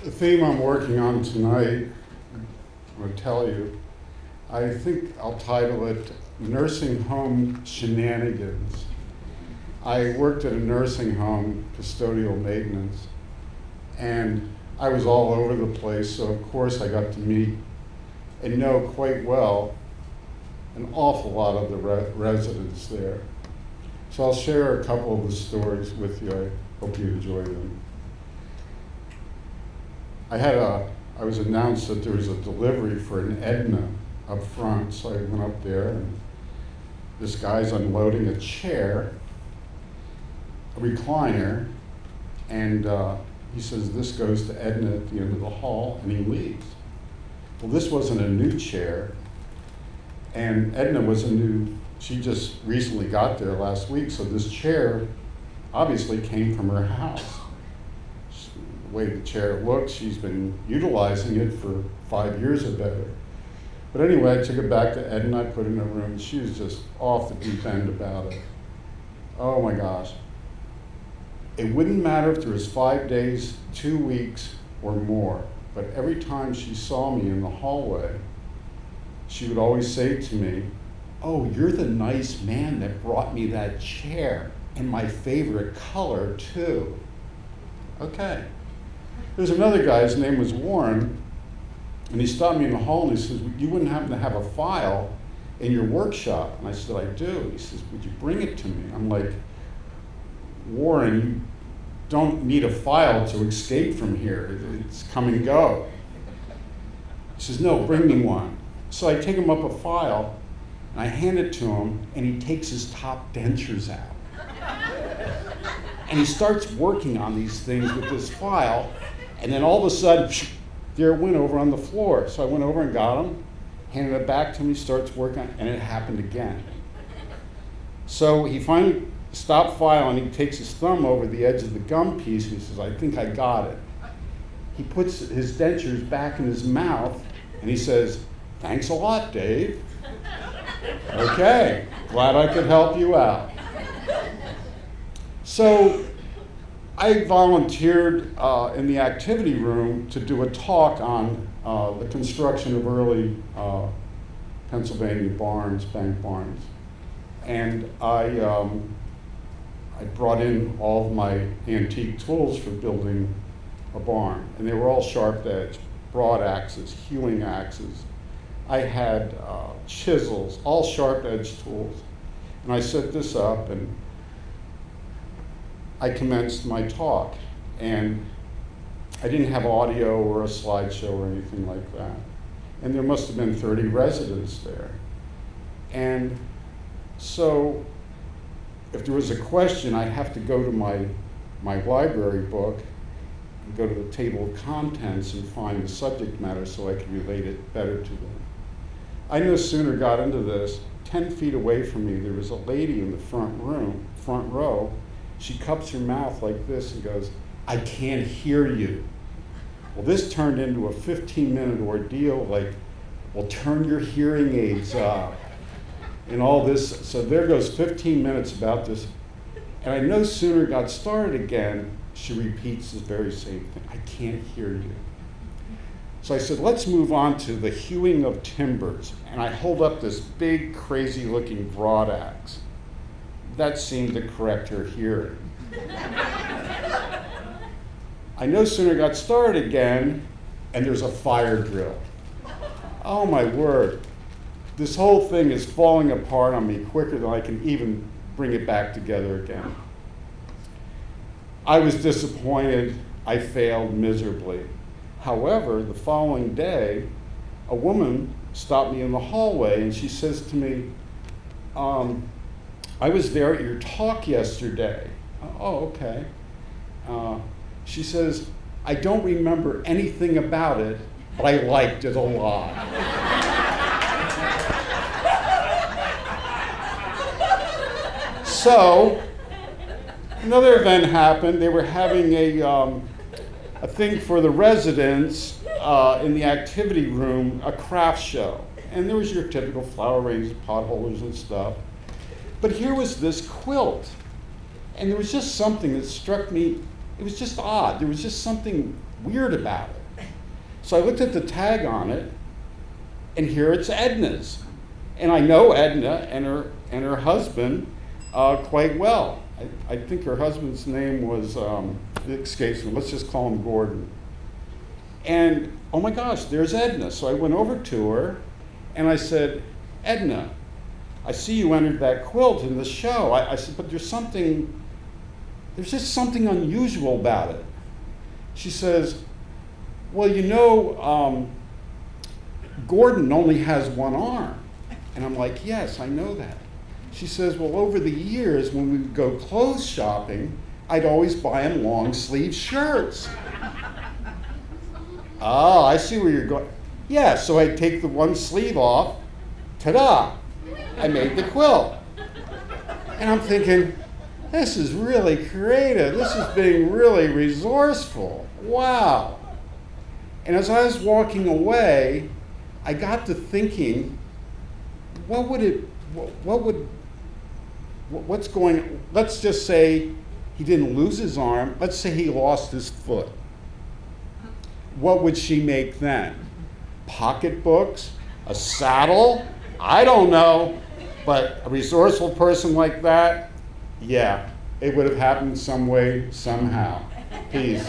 The theme I'm working on tonight, I'm going to tell you, I think I'll title it Nursing Home Shenanigans. I worked at a nursing home, custodial maintenance, and I was all over the place, so of course I got to meet and know quite well an awful lot of the residents there. So I'll share a couple of the stories with you. I hope you enjoy them. I was announced that there was a delivery for an Edna up front, so I went up there, and this guy's unloading a chair, a recliner, and he says, this goes to Edna at the end of the hall, and he leaves. Well, this wasn't a new chair, and Edna was she just recently got there last week, so this chair obviously came from her house. The way the chair looked, she's been utilizing it for 5 years or better. But anyway, I took it back to Edna, I put it in a room, she was just off the deep end about it. Oh my gosh. It wouldn't matter if there was 5 days, 2 weeks, or more, but every time she saw me in the hallway, she would always say to me, oh, you're the nice man that brought me that chair, and my favorite color too. Okay. There's another guy, his name was Warren, and he stopped me in the hall and he says, you wouldn't happen to have a file in your workshop? And I said, I do. He says, would you bring it to me? I'm like, Warren, you don't need a file to escape from here. It's come and go. He says, no, bring me one. So I take him up a file and I hand it to him, and he takes his top dentures out. And he starts working on these things with this file, and then all of a sudden, there it went over on the floor. So I went over and got him, handed it back to him, he starts working on it, and it happened again. So he finally stopped filing, he takes his thumb over the edge of the gum piece, and he says, I think I got it. He puts his dentures back in his mouth, and he says, thanks a lot, Dave. Okay, glad I could help you out. So I volunteered in the activity room to do a talk on the construction of early Pennsylvania barns, bank barns. And I brought in all of my antique tools for building a barn. And they were all sharp edge, broad axes, hewing axes. I had chisels, all sharp edge tools. And I set this up and I commenced my talk. And I didn't have audio or a slideshow or anything like that. And there must have been 30 residents there. And so if there was a question, I'd have to go to my library book, and go to the table of contents and find the subject matter so I could relate it better to them. I no sooner got into this, 10 feet away from me, there was a lady in the front row. She cups her mouth like this and goes, I can't hear you. Well, this turned into a 15-minute ordeal, like, well, turn your hearing aids up. And all this, so there goes 15 minutes about this. And I no sooner got started again, she repeats the very same thing, I can't hear you. So I said, let's move on to the hewing of timbers. And I hold up this big, crazy-looking broadaxe. That seemed to correct her hearing. I no sooner got started again, and there's a fire drill. Oh my word. This whole thing is falling apart on me quicker than I can even bring it back together again. I was disappointed. I failed miserably. However, the following day, a woman stopped me in the hallway and she says to me, I was there at your talk yesterday. Oh, okay. She says, I don't remember anything about it, but I liked it a lot. So, another event happened. They were having a thing for the residents in the activity room, a craft show. And there was your typical flower arrangements, potholders and stuff. But here was this quilt. And there was just something that struck me It was just odd. There was just something weird about it. So I looked at the tag on it, and here it's Edna's. And I know Edna and her husband quite well. I think her husband's name was, it escapes me, let's just call him Gordon. And oh my gosh, there's Edna. So I went over to her and I said, Edna, I see you entered that quilt in the show. I said, but there's just something unusual about it. She says, well, you know, Gordon only has one arm. And I'm like, yes, I know that. She says, well, over the years, when we would go clothes shopping, I'd always buy him long sleeve shirts. Oh, I see where you're going. Yeah, so I'd take the one sleeve off, ta-da, I made the quilt. And I'm thinking, this is really creative. This is being really resourceful. Wow. And as I was walking away, I got to thinking, what's going, let's just say he didn't lose his arm. Let's say he lost his foot. What would she make then? Pocketbooks? A saddle? I don't know. But a resourceful person like that, yeah, it would have happened some way, somehow. Peace.